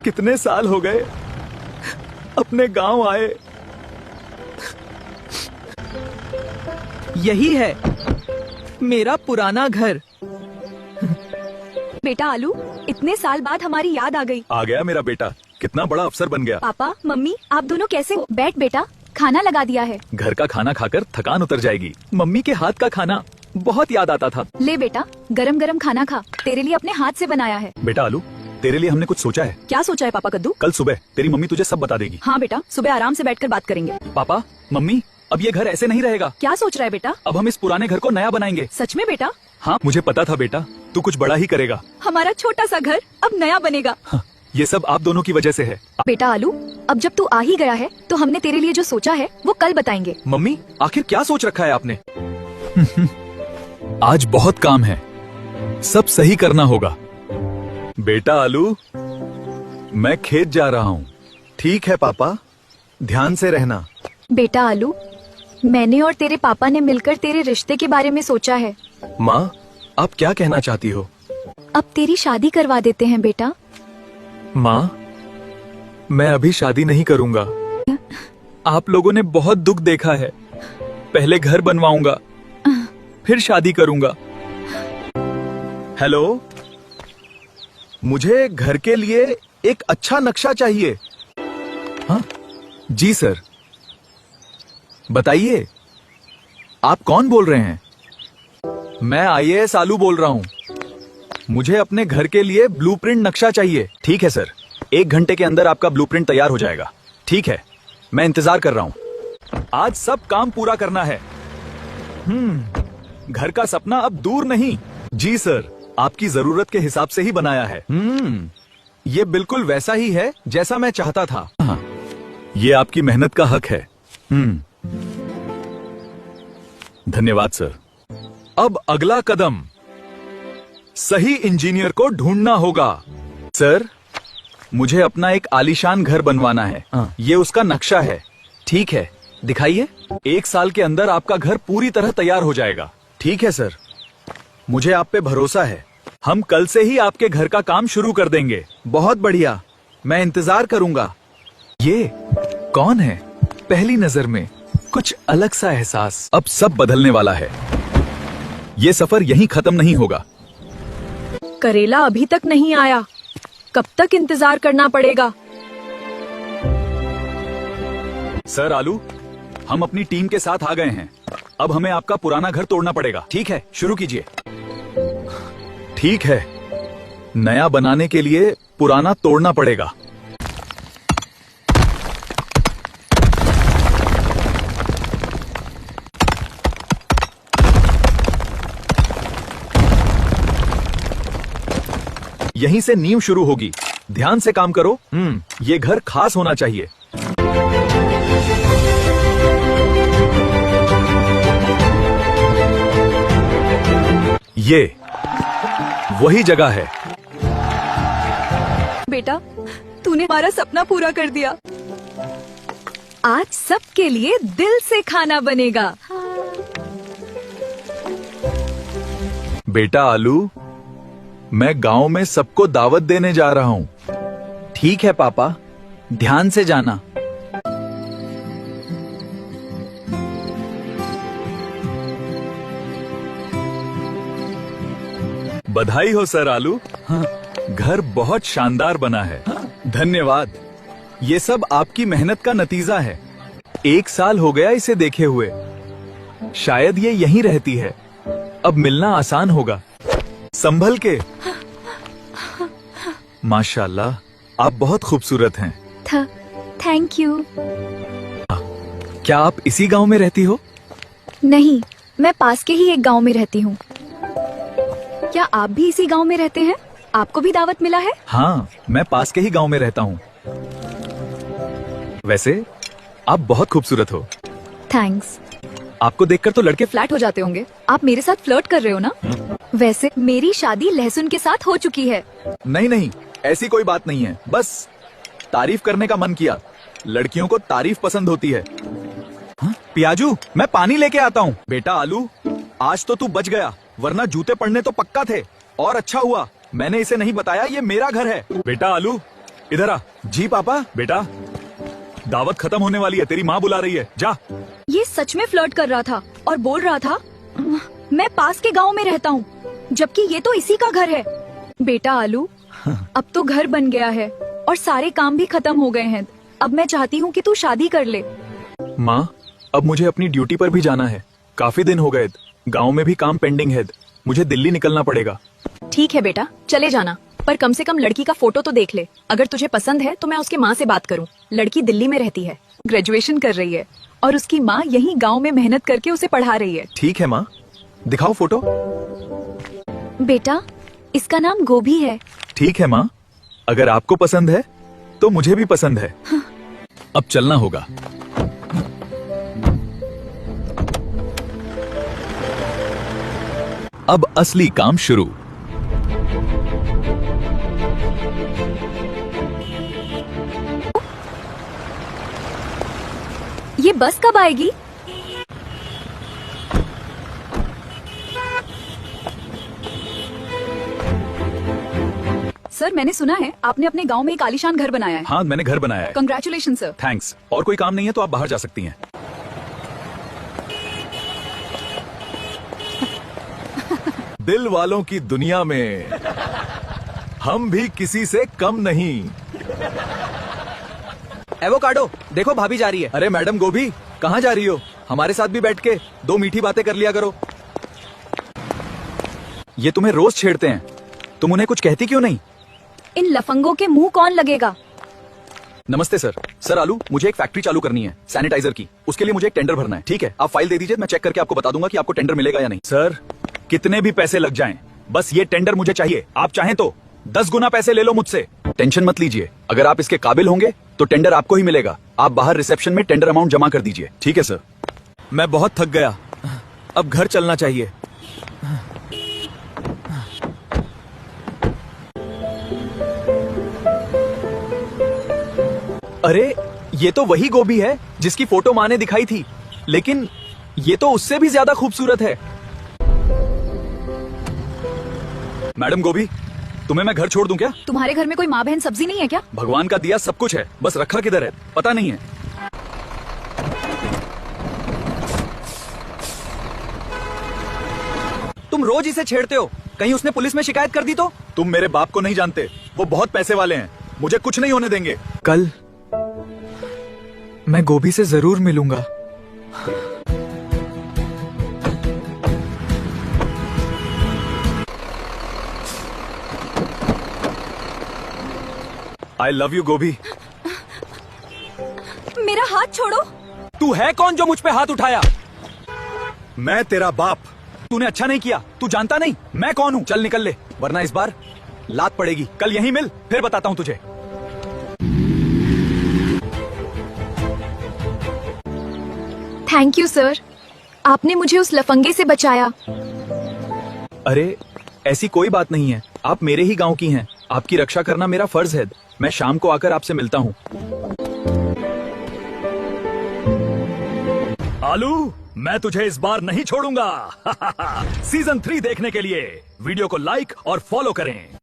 कितने साल हो गए अपने गांव आए। यही है मेरा पुराना घर। बेटा आलू, इतने साल बाद हमारी याद आ गई। आ गया मेरा बेटा, कितना बड़ा अफसर बन गया। पापा मम्मी आप दोनों कैसे हो? बैठ बेटा, खाना लगा दिया है। घर का खाना खाकर थकान उतर जाएगी। मम्मी के हाथ का खाना बहुत याद आता था। ले बेटा, गरम गरम खाना खा, तेरे लिए अपने हाथ से बनाया है। बेटा आलू, तेरे लिए हमने कुछ सोचा है। क्या सोचा है पापा कद्दू? कल सुबह तेरी मम्मी तुझे सब बता देगी। हाँ बेटा, सुबह आराम से बैठकर बात करेंगे। पापा मम्मी, अब ये घर ऐसे नहीं रहेगा। क्या सोच रहा है बेटा? अब हम इस पुराने घर को नया बनाएंगे। सच में बेटा? हाँ, मुझे पता था बेटा, तू कुछ बड़ा ही करेगा। हमारा छोटा सा घर अब नया बनेगा। हाँ, ये सब आप दोनों की वजह से है। बेटा आलू, अब जब तू आ ही गया है तो हमने तेरे लिए जो सोचा है वो कल बताएंगे। मम्मी, आखिर क्या सोच रखा है आपने? आज बहुत काम है, सब सही करना होगा। बेटा आलू, मैं खेत जा रहा हूँ। ठीक है पापा, ध्यान से रहना। बेटा आलू, मैंने और तेरे पापा ने मिलकर तेरे रिश्ते के बारे में सोचा है। माँ, आप क्या कहना चाहती हो? अब तेरी शादी करवा देते हैं बेटा। माँ, मैं अभी शादी नहीं करूँगा। आप लोगों ने बहुत दुख देखा है। पहले घर बनवाऊंगा, फिर शादी करूंगा। हेलो, मुझे घर के लिए एक अच्छा नक्शा चाहिए। हाँ जी सर, बताइए आप कौन बोल रहे हैं? मैं आईएएस आलू बोल रहा हूँ। मुझे अपने घर के लिए ब्लूप्रिंट नक्शा चाहिए। ठीक है सर, 1 घंटे के अंदर आपका ब्लूप्रिंट तैयार हो जाएगा। ठीक है, मैं इंतजार कर रहा हूँ। आज सब काम पूरा करना है। घर का सपना अब दूर नहीं। जी सर, आपकी जरूरत के हिसाब से ही बनाया है। ये बिल्कुल वैसा ही है जैसा मैं चाहता था। हाँ, ये आपकी मेहनत का हक है। धन्यवाद सर। अब अगला कदम, सही इंजीनियर को ढूंढना होगा। सर, मुझे अपना एक आलीशान घर बनवाना है। ये उसका नक्शा है। ठीक है, दिखाइए। 1 साल के अंदर आपका घर पूरी तरह तैयार हो जाएगा। ठीक है सर, मुझे आप पे भरोसा है। हम कल से ही आपके घर का काम शुरू कर देंगे। बहुत बढ़िया, मैं इंतजार करूंगा। ये कौन है? पहली नजर में कुछ अलग सा एहसास। अब सब बदलने वाला है। ये सफर यहीं खत्म नहीं होगा। करेला अभी तक नहीं आया, कब तक इंतजार करना पड़ेगा? सर आलू, हम अपनी टीम के साथ आ गए हैं। अब हमें आपका पुराना घर तोड़ना पड़ेगा। ठीक है, शुरू कीजिए। ठीक है, नया बनाने के लिए पुराना तोड़ना पड़ेगा। यहीं से नींव शुरू होगी। ध्यान से काम करो। ये घर खास होना चाहिए। ये वही जगह है। बेटा, तूने हमारा सपना पूरा कर दिया। आज सबके लिए दिल से खाना बनेगा। बेटा आलू, मैं गांव में सबको दावत देने जा रहा हूँ। ठीक है पापा, ध्यान से जाना। बधाई हो सर आलू। हाँ, घर बहुत शानदार बना है। धन्यवाद। ये सब आपकी मेहनत का नतीजा है। 1 साल हो गया इसे देखे हुए। शायद ये यहीं रहती है। अब मिलना आसान होगा। संभल के। माशाल्लाह, आप बहुत खूबसूरत हैं। Thank you. क्या आप इसी गांव में रहती हो? नहीं, मैं पास के ही एक गांव में रहती हूँ। क्या आप भी इसी गांव में रहते हैं? आपको भी दावत मिला है? हाँ, मैं पास के ही गांव में रहता हूँ। वैसे आप बहुत खूबसूरत हो। थैंक्स। आपको देखकर तो लड़के फ्लैट हो जाते होंगे। आप मेरे साथ फ्लर्ट कर रहे हो ना? वैसे मेरी शादी लहसुन के साथ हो चुकी है। नहीं नहीं, ऐसी कोई बात नहीं है। बस तारीफ करने का मन किया। लड़कियों को तारीफ पसंद होती है। पियाजू, मैं पानी लेके आता हूँ। बेटा आलू, आज तो तू बच गया, वरना जूते पड़ने तो पक्का थे। और अच्छा हुआ मैंने इसे नहीं बताया ये मेरा घर है। बेटा आलू, इधर आ। जी पापा। बेटा, दावत खत्म होने वाली है, तेरी माँ बुला रही है, जा। ये सच में फ्लर्ट कर रहा था और बोल रहा था मैं पास के गांव में रहता हूँ, जबकि ये तो इसी का घर है। बेटा आलू, अब तो घर बन गया है और सारे काम भी खत्म हो गए हैं। अब मैं चाहती हूँ कि तू शादी कर ले। माँ, अब मुझे अपनी ड्यूटी पर भी जाना है। काफी दिन हो गए, गांव में भी काम पेंडिंग है। मुझे दिल्ली निकलना पड़ेगा। ठीक है बेटा, चले जाना, पर कम से कम लड़की का फोटो तो देख ले। अगर तुझे पसंद है तो मैं उसके माँ से बात करूँ। लड़की दिल्ली में रहती है, ग्रेजुएशन कर रही है और उसकी माँ यही गांव में मेहनत करके उसे पढ़ा रही है। ठीक है माँ, दिखाओ फोटो। बेटा, इसका नाम गोभी है। ठीक है माँ, अगर आपको पसंद है तो मुझे भी पसंद है। अब चलना होगा। अब असली काम शुरू। ये बस कब आएगी? सर, मैंने सुना है आपने अपने गांव में एक आलीशान घर बनाया है। हाँ, मैंने घर बनाया है। Congratulation sir. थैंक्स। और कोई काम नहीं है तो आप बाहर जा सकती हैं। दिल वालों की दुनिया में हम भी किसी से कम नहीं। एवोकाडो, देखो भाभी जा रही है। अरे मैडम गोभी, कहाँ जा रही हो? हमारे साथ भी बैठ के 2 मीठी बातें कर लिया करो। ये तुम्हें रोज छेड़ते हैं, तुम उन्हें कुछ कहती क्यों नहीं? इन लफंगों के मुंह कौन लगेगा? नमस्ते सर। सर आलू, मुझे एक फैक्ट्री चालू करनी है सैनिटाइजर की। उसके लिए मुझे एक टेंडर भरना है। ठीक है, आप फाइल दे दीजिए, मैं चेक करके आपको बता दूंगा कि आपको टेंडर मिलेगा या नहीं। सर, कितने भी पैसे लग जाएं, बस ये टेंडर मुझे चाहिए। आप चाहें तो 10 गुना पैसे ले लो मुझसे। टेंशन मत लीजिए, अगर आप इसके काबिल होंगे तो टेंडर आपको ही मिलेगा। आप बाहर रिसेप्शन में टेंडर अमाउंट जमा कर दीजिए। ठीक है सर। मैं बहुत थक गया, अब घर चलना चाहिए। अरे, ये तो वही गोभी है जिसकी फोटो माँ ने दिखाई थी, लेकिन ये तो उससे भी ज्यादा खूबसूरत है। मैडम गोभी, तुम्हें मैं घर छोड़ दूं क्या? तुम्हारे घर में कोई माँ बहन सब्जी नहीं है क्या? भगवान का दिया सब कुछ है, बस रखा किधर है पता नहीं है। तुम रोज इसे छेड़ते हो, कहीं उसने पुलिस में शिकायत कर दी तो? तुम मेरे बाप को नहीं जानते, वो बहुत पैसे वाले हैं, मुझे कुछ नहीं होने देंगे। कल मैं गोभी से जरूर मिलूंगा। आई लव यू गोभी। मेरा हाथ छोड़ो। तू है कौन जो मुझ पे हाथ उठाया? मैं तेरा बाप। तूने अच्छा नहीं किया, तू जानता नहीं मैं कौन हूँ। चल निकल ले, वरना इस बार लात पड़ेगी। कल यहीं मिल, फिर बताता हूँ तुझे। थैंक यू सर, आपने मुझे उस लफंगे से बचाया। अरे, ऐसी कोई बात नहीं है, आप मेरे ही गांव की हैं। आपकी रक्षा करना मेरा फर्ज है। मैं शाम को आकर आपसे मिलता हूँ। आलू, मैं तुझे इस बार नहीं छोड़ूंगा। सीजन 3 देखने के लिए वीडियो को लाइक और फॉलो करें।